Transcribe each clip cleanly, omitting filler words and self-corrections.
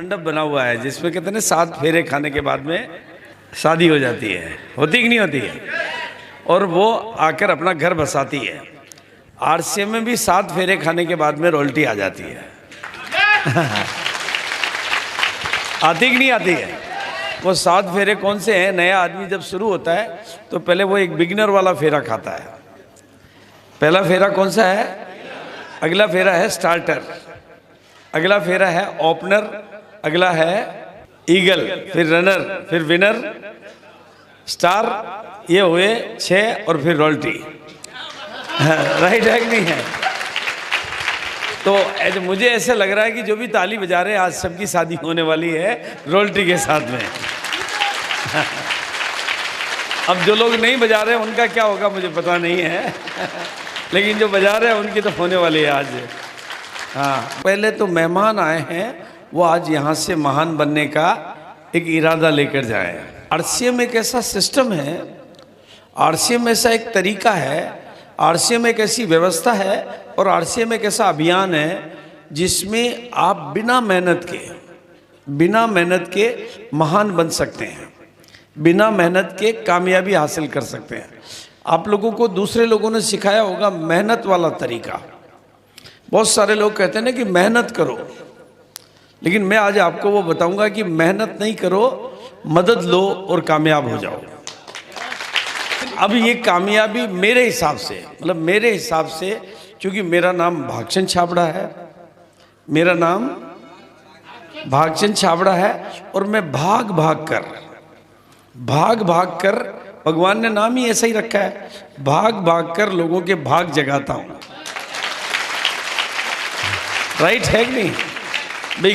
मंडप बना हुआ है जिसमें कहते हैं 7 फेरे खाने के बाद में शादी हो जाती है, होती कि नहीं होती है, और वो आकर अपना घर बसाती है। आरसीएम में भी 7 फेरे खाने के बाद में रॉयल्टी आ जाती है। आती कि नहीं आती है? वो 7 फेरे कौन से हैं? नया आदमी जब शुरू होता है तो पहले वो एक बिगिनर वाला फेरा खाता है। पहला फेरा कौन सा है? अगला फेरा है स्टार्टर, अगला फेरा है ओपनर, अगला है ईगल, फिर रनर, फिर विनर, स्टार, ये हुए 6 और फिर रॉयल्टी। राइट है कि नहीं है? तो मुझे ऐसे लग रहा है कि जो भी ताली बजा रहे हैं आज सबकी शादी होने वाली है रॉयल्टी के साथ में। अब जो लोग नहीं बजा रहे हैं उनका क्या होगा मुझे पता नहीं है, लेकिन जो बजा रहे हैं उनकी तो होने वाली है आज। हाँ, पहले तो मेहमान आए हैं, वो आज यहाँ से महान बनने का एक इरादा लेकर जाए। आरसीएम एक ऐसा सिस्टम है, आरसीएम ऐसा एक तरीका है, आरसीएम एक ऐसी व्यवस्था है और आरसीएम एक ऐसा अभियान है जिसमें आप बिना मेहनत के महान बन सकते हैं, बिना मेहनत के कामयाबी हासिल कर सकते हैं। आप लोगों को दूसरे लोगों ने सिखाया होगा मेहनत वाला तरीका। बहुत सारे लोग कहते हैं ना कि मेहनत करो, लेकिन मैं आज आपको वो बताऊंगा कि मेहनत नहीं करो, मदद लो और कामयाब हो जाओ। अब ये कामयाबी मेरे हिसाब से, मतलब मेरे हिसाब से, क्योंकि मेरा नाम भागचंद छाबड़ा है, मेरा नाम भागचंद छाबड़ा है और मैं भाग भाग कर भगवान ने नाम ही ऐसा ही रखा है, भाग कर लोगों के भाग जगाता हूं। राइट है कि नहीं भाई?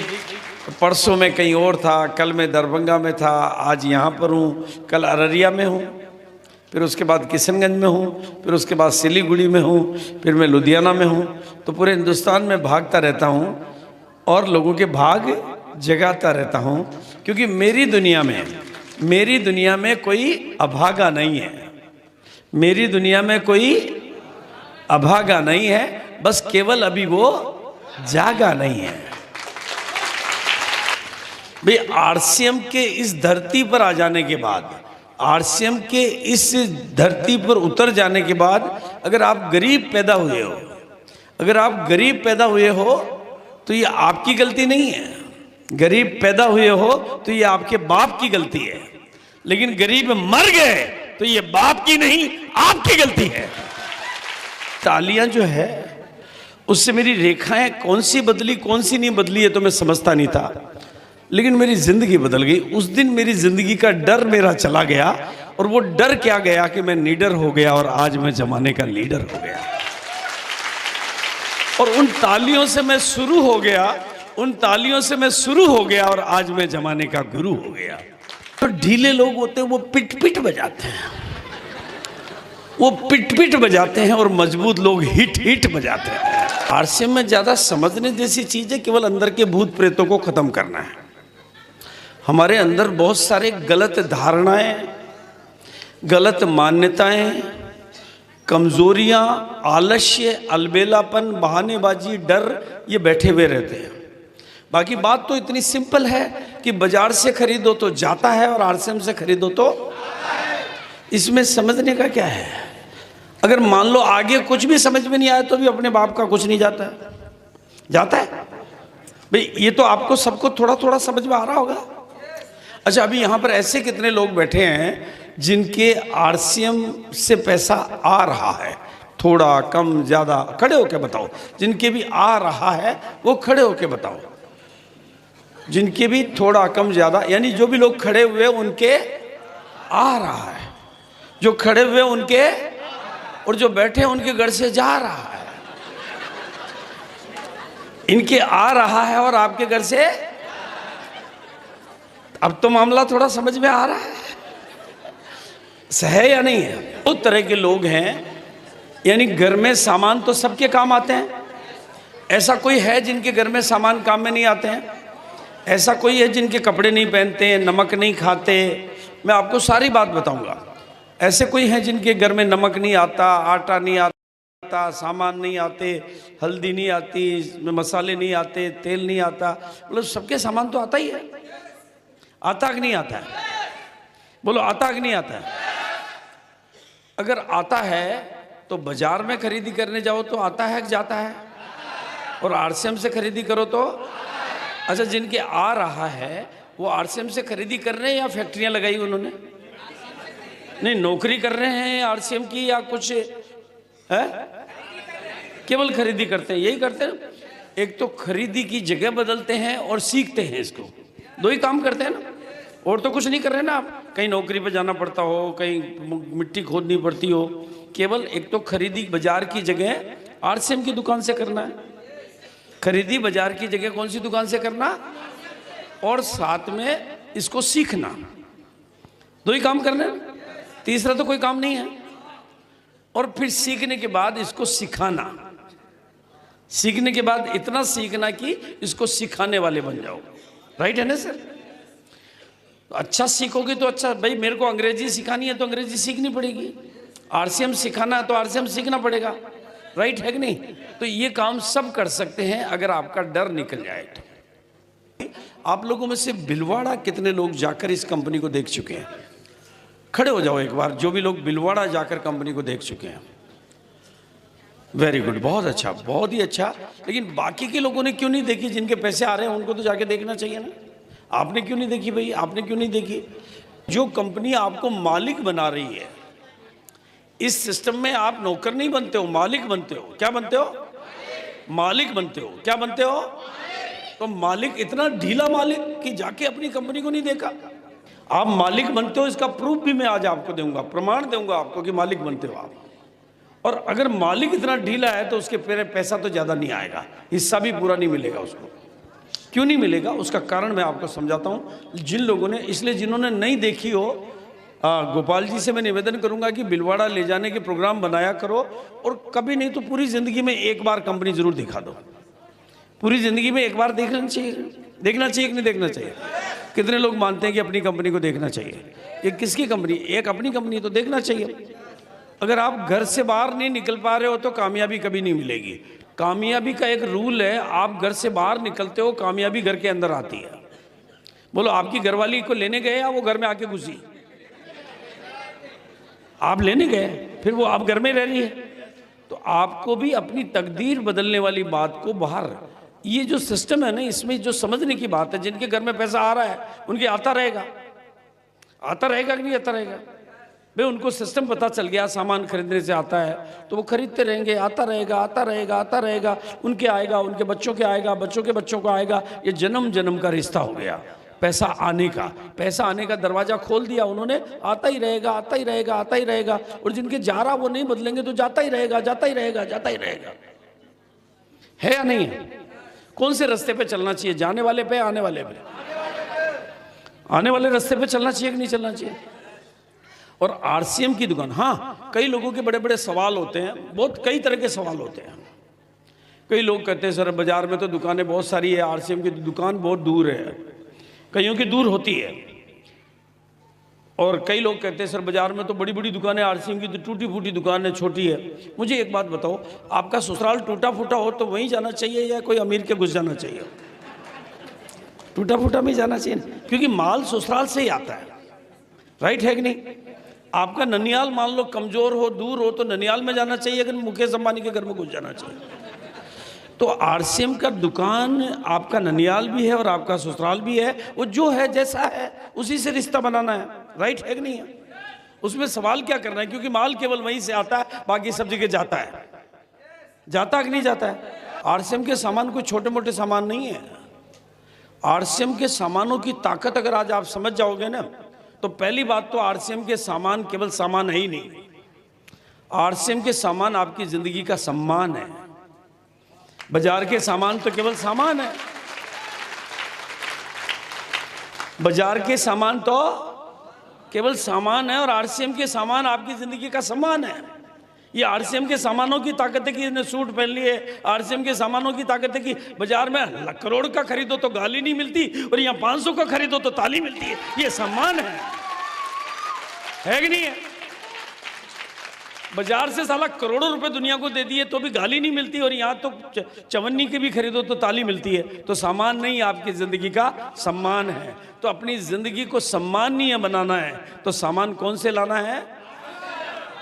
परसों में कहीं और था, कल मैं दरभंगा में था, आज यहाँ पर हूँ, कल अररिया में हूँ, फिर उसके बाद किशनगंज में हूँ, फिर उसके बाद सिलीगुड़ी में हूँ, फिर मैं लुधियाना में हूँ। तो पूरे हिंदुस्तान में भागता रहता हूँ और लोगों के भाग जगाता रहता हूँ, क्योंकि मेरी दुनिया में कोई अभागा नहीं है, मेरी दुनिया में कोई अभागा नहीं है, बस केवल अभी वो जागा नहीं है। भाई आरसीएम के इस धरती पर आ जाने के बाद, आरसीएम के इस धरती पर उतर जाने के बाद, अगर आप गरीब पैदा हुए हो, तो ये आपकी गलती नहीं है। गरीब पैदा हुए हो तो ये आपके बाप की गलती है, लेकिन गरीब मर गए तो ये बाप की नहीं आपकी गलती है। तालियां जो है उससे मेरी रेखाएं कौन सी बदली कौन सी नहीं बदली है तो मैं समझता नहीं था, लेकिन मेरी जिंदगी बदल गई। उस दिन मेरी जिंदगी का डर मेरा चला गया, और वो डर क्या गया कि मैं नीडर हो गया और आज मैं जमाने का लीडर हो गया। और उन तालियों से मैं शुरू हो गया और आज मैं जमाने का गुरु हो गया। तो ढीले लोग होते हैं वो पिट बजाते हैं, और मजबूत लोग हिट बजाते हैं। आरसीएम में ज्यादा समझने जैसी चीज है केवल अंदर के भूत प्रेतों को खत्म करना है। हमारे अंदर बहुत सारे गलत धारणाएं, गलत मान्यताएं, कमजोरियां, आलस्य, अलबेलापन, बहानेबाजी, डर, ये बैठे हुए रहते हैं। बाकी बात तो इतनी सिंपल है कि बाजार से खरीदो तो जाता है और आरसीएम से खरीदो तो, इसमें समझने का क्या है? अगर मान लो आगे कुछ भी समझ में नहीं आया तो भी अपने बाप का कुछ नहीं जाता है भाई। ये तो आपको सबको थोड़ा थोड़ा समझ में आ रहा होगा। अच्छा, अभी यहाँ पर ऐसे कितने लोग बैठे हैं जिनके आरसीएम से पैसा आ रहा है, थोड़ा कम ज्यादा? खड़े होके बताओ। जिनके भी आ रहा है वो खड़े होके बताओ। जिनके भी थोड़ा कम ज्यादा, यानी जो भी लोग खड़े हुए उनके आ रहा है, जो खड़े हुए उनके, और जो बैठे उनके घर से जा रहा है। इनके आ रहा है और आपके घर से, अब तो मामला थोड़ा समझ में आ रहा है या नहीं है? दो तरह के लोग हैं, यानी घर में सामान तो सबके काम आते हैं। ऐसा कोई है जिनके घर में सामान काम में नहीं आते हैं? ऐसा कोई है जिनके कपड़े नहीं पहनते, नमक नहीं खाते? मैं आपको सारी बात बताऊंगा। ऐसे कोई है जिनके घर में नमक नहीं आता, आटा नहीं आता, आता, सामान नहीं आते, हल्दी नहीं आती, मसाले नहीं आते, तेल नहीं आता, मतलब सबके सामान तो आता ही है। आता कि नहीं आता है? बोलो आता कि नहीं आता है? अगर आता है तो बाजार में खरीदी करने जाओ तो आता है कि जाता है? और आरसीएम से खरीदी करो तो? अच्छा, जिनके आ रहा है वो आरसीएम से खरीदी कर रहे हैं या फैक्ट्रियां लगाई उन्होंने? नहीं, नौकरी कर रहे हैं आरसीएम की या कुछ है? केवल खरीदी करते हैं, यही करते हैं। एक तो खरीदी की जगह बदलते हैं और सीखते हैं, इसको दो ही काम करते हैं ना, और तो कुछ नहीं कर रहे ना। आप कहीं नौकरी पे जाना पड़ता हो, कहीं मिट्टी खोदनी पड़ती हो, केवल एक तो खरीदी बाजार की जगह आरसीएम की दुकान से करना है, खरीदी बाजार की जगह कौन सी दुकान से करना, और साथ में इसको सीखना। दो ही काम करना है, तीसरा तो कोई काम नहीं है। और फिर सीखने के बाद इसको सिखाना, सीखने के बाद इतना सीखना कि इसको सिखाने वाले बन जाओ। राइट है ना सर? अच्छा सीखोगे तो अच्छा। भाई मेरे को अंग्रेजी सिखानी है तो अंग्रेजी सीखनी पड़ेगी, आरसीएम सिखाना है तो आरसीएम सीखना पड़ेगा। राइट है कि नहीं? तो ये काम सब कर सकते हैं अगर आपका डर निकल जाए तो। आप लोगों में से भिलवाड़ा कितने लोग जाकर इस कंपनी को देख चुके हैं? खड़े हो जाओ एक बार, जो भी लोग भिलवाड़ा जाकर कंपनी को देख चुके हैं। वेरी गुड, बहुत अच्छा, बहुत ही अच्छा। लेकिन बाकी के लोगों ने क्यों नहीं देखी? जिनके पैसे आ रहे हैं उनको तो जाके देखना चाहिए ना। आपने क्यों नहीं देखी भाई? आपने क्यों नहीं देखी? जो कंपनी आपको मालिक बना रही है, इस सिस्टम में आप नौकर नहीं बनते हो, मालिक बनते हो। क्या बनते हो? मालिक बनते हो। क्या बनते हो? तो मालिक इतना ढीला मालिक कि जाके अपनी कंपनी को नहीं देखा। आप मालिक बनते हो, इसका प्रूफ भी मैं आज आपको दूंगा, प्रमाण दूंगा आपको कि मालिक बनते हो आप। और अगर मालिक इतना ढीला है तो उसके पैसा तो ज़्यादा नहीं आएगा, हिस्सा भी पूरा नहीं मिलेगा उसको। क्यों नहीं मिलेगा? उसका कारण मैं आपको समझाता हूँ। जिन लोगों ने, इसलिए जिन्होंने नहीं देखी हो, गोपाल जी से मैं निवेदन करूंगा कि भिलवाड़ा ले जाने के प्रोग्राम बनाया करो, और कभी नहीं तो पूरी ज़िंदगी में एक बार कंपनी ज़रूर दिखा दो। पूरी ज़िंदगी में एक बार देखना चाहिए। देखना चाहिए कि नहीं देखना चाहिए? कितने लोग मानते हैं कि अपनी कंपनी को देखना चाहिए? ये किसकी कंपनी? एक अपनी कंपनी, तो देखना चाहिए। अगर आप घर से बाहर नहीं निकल पा रहे हो तो कामयाबी कभी नहीं मिलेगी। कामयाबी का एक रूल है, आप घर से बाहर निकलते हो, कामयाबी घर के अंदर आती है। बोलो, आपकी घरवाली को लेने गए या वो घर में आके घुसी? आप लेने गए, फिर वो आप घर में रह रही है। तो आपको भी अपनी तकदीर बदलने वाली बात को बाहर, ये जो सिस्टम है ना, इसमें जो समझने की बात है, जिनके घर में पैसा आ रहा है उनके आता रहेगा। आता रहेगा कि नहीं आता रहेगा? भाई उनको सिस्टम पता चल गया, सामान खरीदने से आता है तो वो खरीदते रहेंगे। आता रहेगा, आता रहेगा, आता रहेगा। उनके आएगा, उनके बच्चों के आएगा, बच्चों के बच्चों को आएगा। ये जन्म जन्म का रिश्ता हो गया पैसा आने का। पैसा आने का दरवाजा खोल दिया उन्होंने, आता ही रहेगा, आता ही रहेगा, आता ही रहेगा। और जिनके जा रहा वो नहीं बदलेंगे तो जाता ही रहेगा, जाता ही रहेगा, जाता ही रहेगा। है या नहीं है? कौन से रास्ते पे चलना चाहिए? जाने वाले पे, आने वाले पे? आने वाले रास्ते पे चलना चाहिए कि नहीं चलना चाहिए? और आरसीएम की दुकान, हाँ, कई लोगों के बड़े बड़े सवाल होते हैं, बहुत कई तरह के सवाल होते हैं। कई लोग कहते हैं सर बाजार में तो दुकानें बहुत सारी है, आरसीएम की दुकान बहुत दूर है। कईयों की दूर होती है। और कई लोग कहते हैं सर बाजार में तो बड़ी बड़ी दुकानें, आरसीएम की तो टूटी फूटी दुकान है, छोटी है। मुझे एक बात बताओ, आपका ससुराल टूटा फूटा हो तो वहीं जाना चाहिए या कोई अमीर के घुस जाना चाहिए? टूटा फूटा में जाना चाहिए, क्योंकि माल ससुराल से ही आता है। राइट है कि नहीं? आपका ननियाल मान लो कमजोर हो, दूर हो, तो ननियाल में जाना चाहिए, अगर मुकेश अंबानी के घर में घुस जाना चाहिए। तो आरसीएम का दुकान आपका ननियाल भी है और आपका ससुराल भी है। वो जो है जैसा है उसी से रिश्ता बनाना है। राइट है कि नहीं है? उसमें सवाल क्या करना है, क्योंकि माल केवल वहीं से आता है, बाकी सब जगह जाता है। जाता कि नहीं जाता है? आरसीएम के सामान कोई छोटे मोटे सामान नहीं है। आरसीएम के सामानों की ताकत अगर आज आप समझ जाओगे ना, तो पहली बात तो आरसीएम के सामान केवल सामान है ही नहीं। आरसीएम के सामान आपकी जिंदगी का सम्मान है। बाजार के सामान तो केवल सामान है। बाजार के सामान तो केवल सामान है, और आरसीएम के सामान आपकी जिंदगी का सम्मान है। ये आरसीएम के सामानों की ताकत है कि इसने सूट पहन लिए। आरसीएम के सामानों की ताकत है कि बाजार में लाख करोड़ का खरीदो तो गाली नहीं मिलती, और यहाँ 500 का खरीदो तो ताली मिलती है। ये सम्मान है कि नहीं है? बाजार से साला करोड़ों रुपए दुनिया को दे दिए तो भी गाली नहीं मिलती, और यहाँ तो चवन्नी की भी खरीदो तो ताली मिलती है। तो सामान नहीं, आपकी जिंदगी का सम्मान है। तो अपनी जिंदगी को सम्मानीय बनाना है तो सामान कौन से लाना है?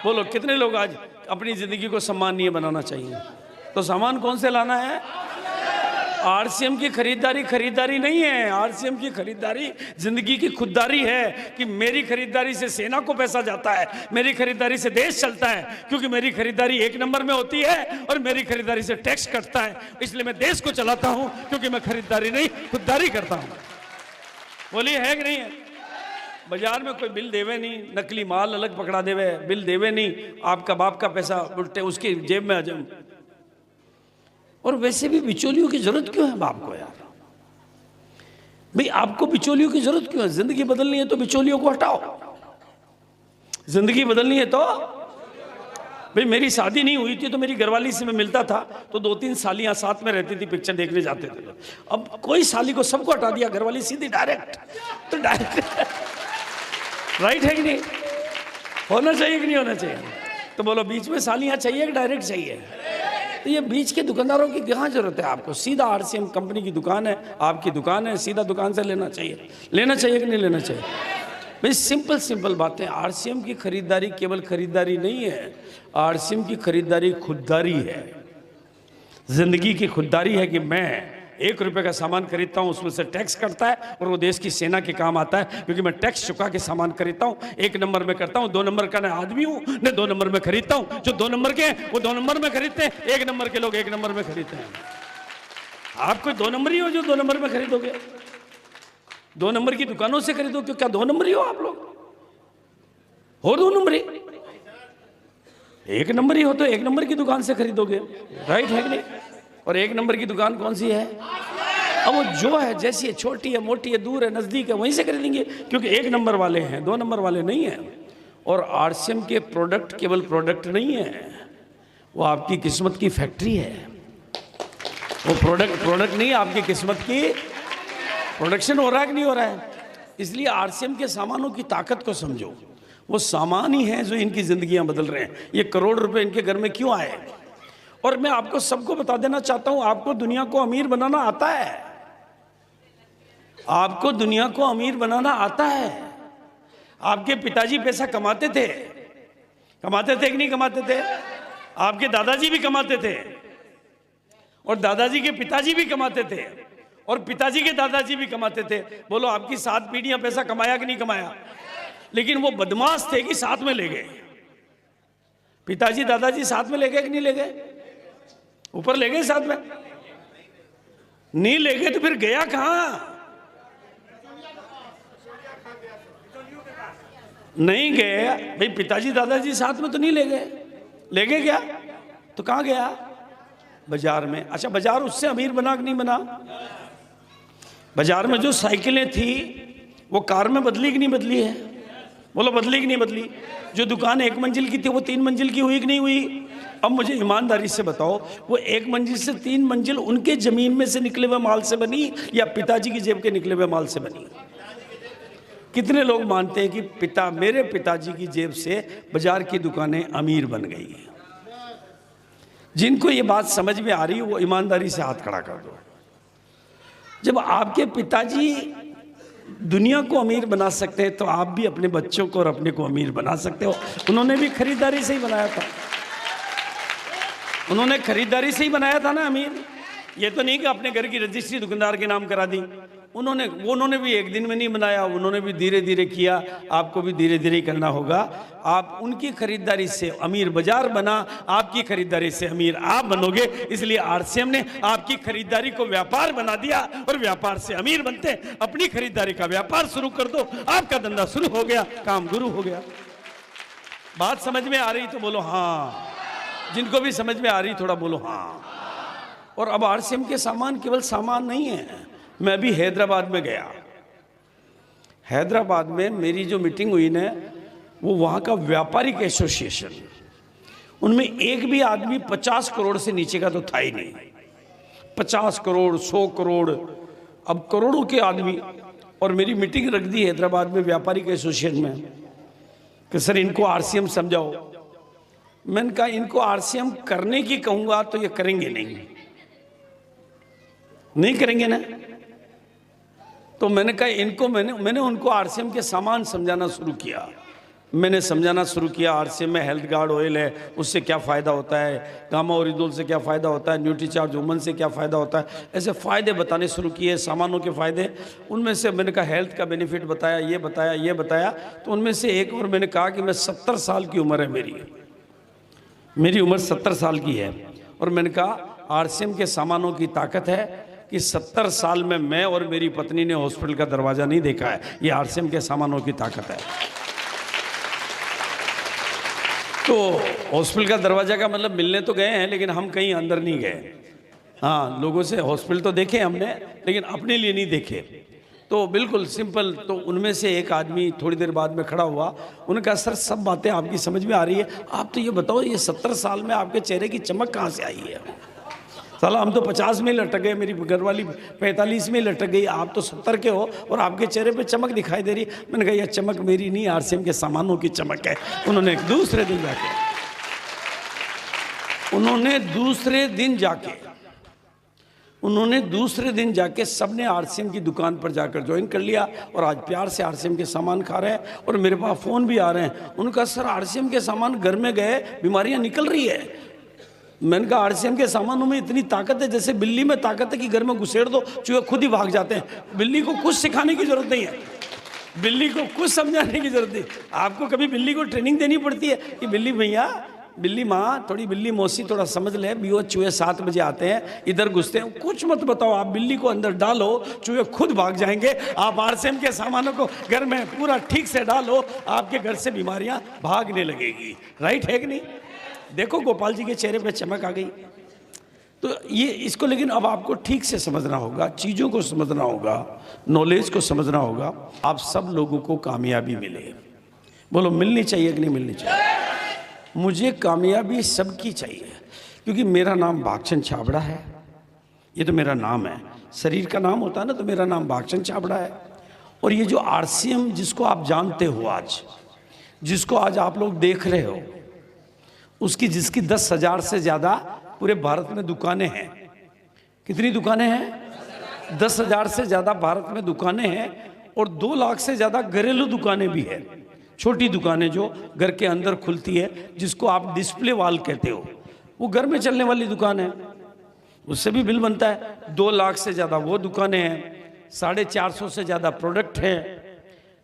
बोलो कितने लोग आज अपनी जिंदगी को सम्मानीय बनाना चाहिए? तो सामान कौन से लाना है? आरसीएम की खरीदारी खरीदारी नहीं है। आरसीएम की खरीदारी जिंदगी की खुददारी है कि मेरी खरीदारी से सेना को पैसा जाता है, मेरी खरीदारी से देश चलता है, क्योंकि मेरी खरीदारी 1 नंबर में होती है और मेरी खरीदारी से टैक्स कटता है, इसलिए मैं देश को चलाता हूं, क्योंकि मैं खरीदारी नहीं खुददारी करता हूं। बोलिए है कि नहीं है? बाजार में कोई बिल देवे नहीं, नकली माल अलग पकड़ा देवे, बिल देवे नहीं, आपका बाप का पैसा उल्टे उसकी जेब में आ जाए। और वैसे भी बिचौलियों की जरूरत क्यों है बाप को यार? भाई आपको बिचौलियों की जरूरत क्यों है? जिंदगी बदलनी है तो बिचौलियों को हटाओ। जिंदगी बदलनी है तो भाई मेरी शादी नहीं हुई थी तो मेरी घरवाली से मैं मिलता था तो 2-3 सालियां साथ में रहती थी, पिक्चर देखने जाते थे। अब कोई साली को सबको हटा दिया, घरवाली सीधी डायरेक्ट, तो डायरेक्ट राइट है कि नहीं? होना चाहिए कि नहीं होना चाहिए? तो बोलो बीच में सालियां चाहिए कि डायरेक्ट चाहिए? तो ये बीच के दुकानदारों की कहाँ जरूरत है आपको? सीधा आरसीएम कंपनी की दुकान है, आपकी दुकान है, सीधा दुकान से लेना चाहिए। लेना चाहिए कि नहीं लेना चाहिए? भाई सिंपल बातें। आरसीएम की खरीदारी केवल खरीदारी नहीं है, आरसीएम की खरीदारी खुददारी है। जिंदगी की खुददारी है कि मैं 1 रुपए का सामान खरीदता हूं, उसमें से टैक्स कटता है और वो देश की सेना के काम आता है, क्योंकि मैं टैक्स चुका के सामान खरीदता हूं। 1 नंबर में करता हूं, 2 नंबर का ना आदमी हूं न 2 नंबर में खरीदता हूं। जो 2 नंबर के हैं वो 2 नंबर में खरीदते हैं, 1 नंबर के लोग 1 नंबर में खरीदते हैं। आप कोई 2 नंबर ही हो जो 2 नंबर में खरीदोगे? 2 नंबर की दुकानों से खरीदो, क्यों? क्या 2 नंबर ही हो आप लोग? हो 2 नंबर ही? 1 नंबर ही हो तो 1 नंबर की दुकान से खरीदोगे, राइट है कि नहीं? और 1 नंबर की दुकान कौन सी है? अब वो जो है, जैसी है, छोटी है, मोटी है, दूर है, नजदीक है, वहीं से खरीदेंगे, क्योंकि 1 नंबर वाले हैं, 2 नंबर वाले नहीं हैं। और आरसीएम के प्रोडक्ट केवल प्रोडक्ट नहीं है, वो आपकी किस्मत की फैक्ट्री है। वो प्रोडक्ट नहीं, आपकी किस्मत की प्रोडक्शन हो रहा है कि नहीं हो रहा है? इसलिए आरसीएम के सामानों की ताकत को समझो। वो सामान ही हैं जो इनकी जिंदगियां बदल रहे हैं। ये करोड़ रुपए इनके घर में क्यों आए? और मैं आपको सबको बता देना चाहता हूं, आपको दुनिया को अमीर बनाना आता है। आपको दुनिया को अमीर बनाना आता है। आपके पिताजी पैसा कमाते थे कि नहीं कमाते थे? आपके दादाजी भी कमाते थे, और दादाजी के पिताजी भी कमाते थे, और पिताजी के दादाजी भी कमाते थे। बोलो आपकी 7 पीढ़ियां पैसा कमाया कि नहीं कमाया? लेकिन वो बदमाश थे कि साथ में ले गए। पिताजी दादाजी साथ में ले गए कि नहीं ले गए? ऊपर ले गए साथ में? नहीं ले गए तो फिर गया कहां? नहीं गए भाई, पिताजी दादाजी साथ में तो नहीं ले गए। ले गए क्या? तो कहां गया? बाजार में। अच्छा, बाजार उससे अमीर बना कि नहीं बना? बाजार में जो साइकिलें थी वो कार में बदली कि नहीं बदली है? बोलो बदली कि नहीं बदली? जो दुकान 1 मंजिल की थी वो 3 मंजिल की हुई कि नहीं हुई? अब मुझे ईमानदारी से बताओ, वो 1 मंजिल से 3 मंजिल उनके जमीन में से निकले हुए माल से बनी या पिताजी की जेब के निकले हुए माल से बनी? कितने लोग मानते हैं कि मेरे पिताजी की जेब से बाजार की दुकानें अमीर बन गई हैं? जिनको ये बात समझ में आ रही है वो ईमानदारी से हाथ खड़ा कर दो। जब आपके पिताजी दुनिया को अमीर बना सकते हैं तो आप भी अपने बच्चों को और अपने को अमीर बना सकते हो। उन्होंने भी खरीदारी से ही बनाया था, उन्होंने खरीदारी से ही बनाया था ना अमीर। ये तो नहीं कि अपने घर की रजिस्ट्री दुकानदार के नाम करा दी। उन्होंने भी एक दिन में नहीं बनाया, उन्होंने भी धीरे धीरे किया। आपको भी धीरे धीरे करना होगा। आप उनकी खरीदारी से अमीर बाजार बना, आपकी खरीदारी से अमीर आप बनोगे। इसलिए आरसीएम ने आपकी खरीदारी को व्यापार बना दिया और व्यापार से अमीर बनते। अपनी खरीदारी का व्यापार शुरू कर दो, आपका धंधा शुरू हो गया, काम गुरु हो गया। बात समझ में आ रही तो बोलो हाँ, जिनको भी समझ में आ रही थोड़ा बोलो हाँ। और अब आरसीएम के सामान केवल सामान नहीं है। मैं भी हैदराबाद में गया। हैदराबाद में मेरी जो मीटिंग हुई ना, वो वहाँ का व्यापारिक एसोसिएशन, उनमें एक भी आदमी 50 करोड़ से नीचे का तो था ही नहीं। 50 करोड़ 100 करोड़, अब करोड़ों के आदमी। और मेरी मीटिंग रख दी हैदराबाद में व्यापारिक एसोसिएशन में कि सर इनको आरसीएम समझाओ। मैंने कहा इनको आरसीएम करने की कहूंगा तो ये करेंगे नहीं करेंगे ना। तो मैंने कहा इनको मैंने उनको आरसीएम के सामान समझाना शुरू किया। मैंने समझाना शुरू किया आरसीएम में हेल्थ गार्ड ऑयल है, उससे क्या फ़ायदा होता है, गामा ओरिदोल से क्या फ़ायदा होता है, न्यूट्रीचार्ज वुमन से क्या फ़ायदा होता है, ऐसे फ़ायदे बताने शुरू किए, सामानों के फ़ायदे। उनमें से मैंने कहा हेल्थ का बेनिफिट बताया, ये बताया। तो उनमें से एक और मैंने कहा कि मैं 70 साल की उम्र है मेरी उम्र 70 साल की है, और मैंने कहा आरसीएम के सामानों की ताकत है कि 70 साल में मैं और मेरी पत्नी ने हॉस्पिटल का दरवाज़ा नहीं देखा है, ये आरसीएम के सामानों की ताकत है। तो हॉस्पिटल का दरवाजा का मतलब मिलने तो गए हैं लेकिन हम कहीं अंदर नहीं गए। हाँ, लोगों से हॉस्पिटल तो देखे हमने लेकिन अपने लिए नहीं देखे। तो बिल्कुल सिंपल। तो उनमें से एक आदमी थोड़ी देर बाद में खड़ा हुआ, उन्होंने कहा सर सब बातें आपकी समझ में आ रही है, आप तो ये बताओ ये 70 साल में आपके चेहरे की चमक कहाँ से आई है? साला हम तो 50 में लटक गए, मेरी घरवाली 45 में लटक गई, आप तो 70 के हो और आपके चेहरे पे चमक दिखाई दे रही। मैंने कहा यह चमक मेरी नहीं, आरसीएम के सामानों की चमक है। उन्होंने दूसरे दिन जाके सबने आरसीएम की दुकान पर जाकर ज्वाइन कर लिया और आज प्यार से आरसीएम के सामान खा रहे हैं और मेरे पास फ़ोन भी आ रहे हैं। उनका सर आरसीएम के सामान घर में गए बीमारियां निकल रही है। मैंने कहा आरसीएम के सामानों में इतनी ताकत है, जैसे बिल्ली में ताकत है कि घर में घुसेड़ दो चूहे खुद ही भाग जाते हैं। बिल्ली को कुछ सिखाने की जरूरत नहीं है, बिल्ली को कुछ समझाने की जरूरत नहीं। आपको कभी बिल्ली को ट्रेनिंग देनी पड़ती है कि बिल्ली भैया, बिल्ली माँ, थोड़ी बिल्ली मौसी थोड़ा समझ ले, बियो चूहे 7 बजे आते हैं, इधर घुसते हैं, कुछ मत बताओ। आप बिल्ली को अंदर डालो, चूहे खुद भाग जाएंगे। आप आरसीएम के सामानों को घर में पूरा ठीक से डालो, आपके घर से बीमारियां भागने लगेगी। राइट है कि नहीं? देखो गोपाल जी के चेहरे पे चमक आ गई। तो ये इसको लेकिन अब आपको ठीक से समझना होगा, चीज़ों को समझना होगा, नॉलेज को समझना होगा। आप सब लोगों को कामयाबी मिले, बोलो मिलनी चाहिए कि नहीं मिलनी चाहिए? मुझे कामयाबी सबकी चाहिए, क्योंकि मेरा नाम भागचंद छाबड़ा है। ये तो मेरा नाम है, शरीर का नाम होता है ना, तो मेरा नाम भागचंद छाबड़ा है। और ये जो आरसीएम जिसको आप जानते हो आज, जिसको आज आप लोग देख रहे हो, जिसकी 10,000 से ज़्यादा पूरे भारत में दुकानें हैं। कितनी दुकानें हैं? 10,000 से ज़्यादा भारत में दुकानें हैं और 2 लाख से ज़्यादा घरेलू दुकानें भी हैं। छोटी दुकानें जो घर के अंदर खुलती है, जिसको आप डिस्प्ले वॉल कहते हो, वो घर में चलने वाली दुकान है, उससे भी बिल बनता है। 2 लाख से ज़्यादा वो दुकानें हैं, 450 से ज़्यादा प्रोडक्ट हैं।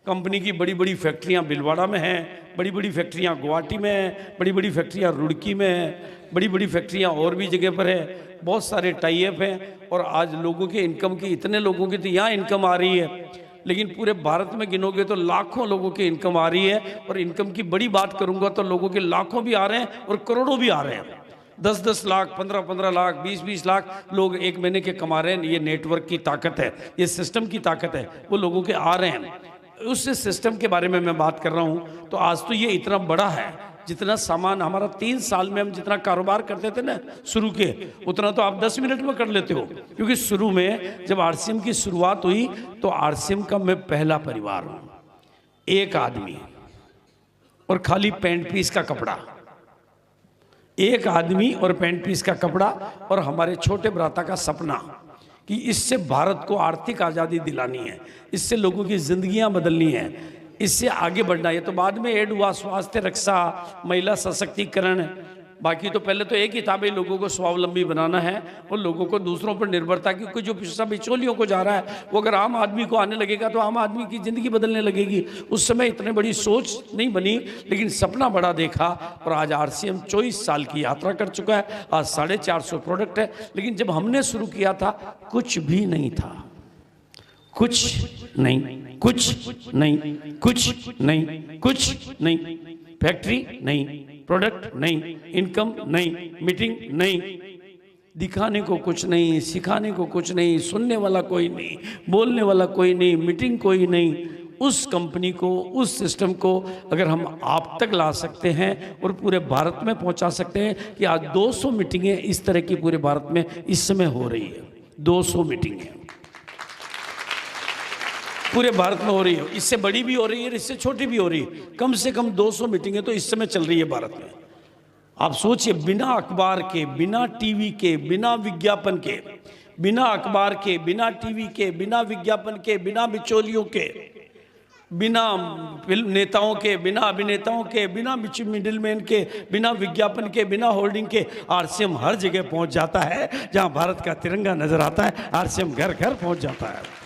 कंपनी की बड़ी बड़ी फैक्ट्रियां भिलवाड़ा में हैं, बड़ी बड़ी फैक्ट्रियां गुवाहाटी में हैं, बड़ी बड़ी फैक्ट्रियां रुड़की में हैं, बड़ी बड़ी फैक्ट्रियां और भी जगह पर है। बहुत सारे टाई अप हैं और आज लोगों के इनकम की, इतने लोगों की तो यहाँ इनकम आ रही है, लेकिन पूरे भारत में गिनोगे तो लाखों लोगों की इनकम आ रही है। और इनकम की बड़ी बात करूंगा तो लोगों के लाखों भी आ रहे हैं और करोड़ों भी आ रहे हैं। 10-10 लाख, 15-15 लाख, 20-20 लाख लोग एक महीने के कमा रहे हैं। ये नेटवर्क की ताकत है, ये सिस्टम की ताकत है, वो लोगों के आ रहे हैं। उस सिस्टम के बारे में मैं बात कर रहा हूँ। तो आज तो ये इतना बड़ा है, जितना सामान हमारा 3 साल में हम जितना कारोबार करते थे ना शुरू के, उतना तो आप 10 मिनट में कर लेते हो। क्योंकि शुरू में जब आरसीएम की शुरुआत हुई तो आरसीएम का मैं पहला परिवार हूँ, एक आदमी और खाली पैंट पीस का कपड़ा, एक आदमी और पैंट पीस का कपड़ा, और हमारे छोटे भ्राता का सपना कि इससे भारत को आर्थिक आज़ादी दिलानी है, इससे लोगों की जिंदगियां बदलनी है, इससे आगे बढ़ना है। ये तो बाद में ऐड हुआ, स्वास्थ्य रक्षा, महिला सशक्तिकरण। बाकी तो पहले तो एक ही था भाई, लोगों को स्वावलंबी बनाना है और लोगों को दूसरों पर निर्भरता, क्योंकि जो पिछड़ा बिचौलियों को जा रहा है वो अगर आम आदमी को आने लगेगा तो आम आदमी की ज़िंदगी बदलने लगेगी। उस समय इतनी बड़ी सोच नहीं बनी, लेकिन सपना बड़ा देखा और आज आरसीएम 24 साल की यात्रा कर चुका है। आज 450 प्रोडक्ट है। लेकिन जब हमने शुरू किया था कुछ भी नहीं था, कुछ नहीं, कुछ नहीं, कुछ नहीं, कुछ नहीं, फैक्ट्री नहीं, प्रोडक्ट नहीं, इनकम नहीं, मीटिंग नहीं, दिखाने को कुछ नहीं, सिखाने को कुछ नहीं, सुनने वाला कोई नहीं, बोलने वाला कोई नहीं, मीटिंग कोई नहीं। उस कंपनी को, उस सिस्टम को अगर हम आप तक ला सकते हैं और पूरे भारत में पहुंचा सकते हैं कि आज 200 मीटिंगें इस तरह की पूरे भारत में इस समय हो रही है। 200 मीटिंगें पूरे भारत में हो रही है, इससे बड़ी भी हो रही है, इससे छोटी भी हो रही है। कम से कम 200 मीटिंगें तो इस समय चल रही है भारत में। आप सोचिए, बिना अखबार के, बिना टीवी के, बिना विज्ञापन के, बिना अखबार के, बिना टीवी के, बिना विज्ञापन के, बिना बिचौलियों के, बिना फिल्म नेताओं के, बिना अभिनेताओं के, बिना मिडिलमैन के, बिना विज्ञापन के, बिना होर्डिंग के आरसीएम हर जगह पहुंच जाता है। जहां भारत का तिरंगा नजर आता है, आरसीएम घर घर पहुंच जाता है।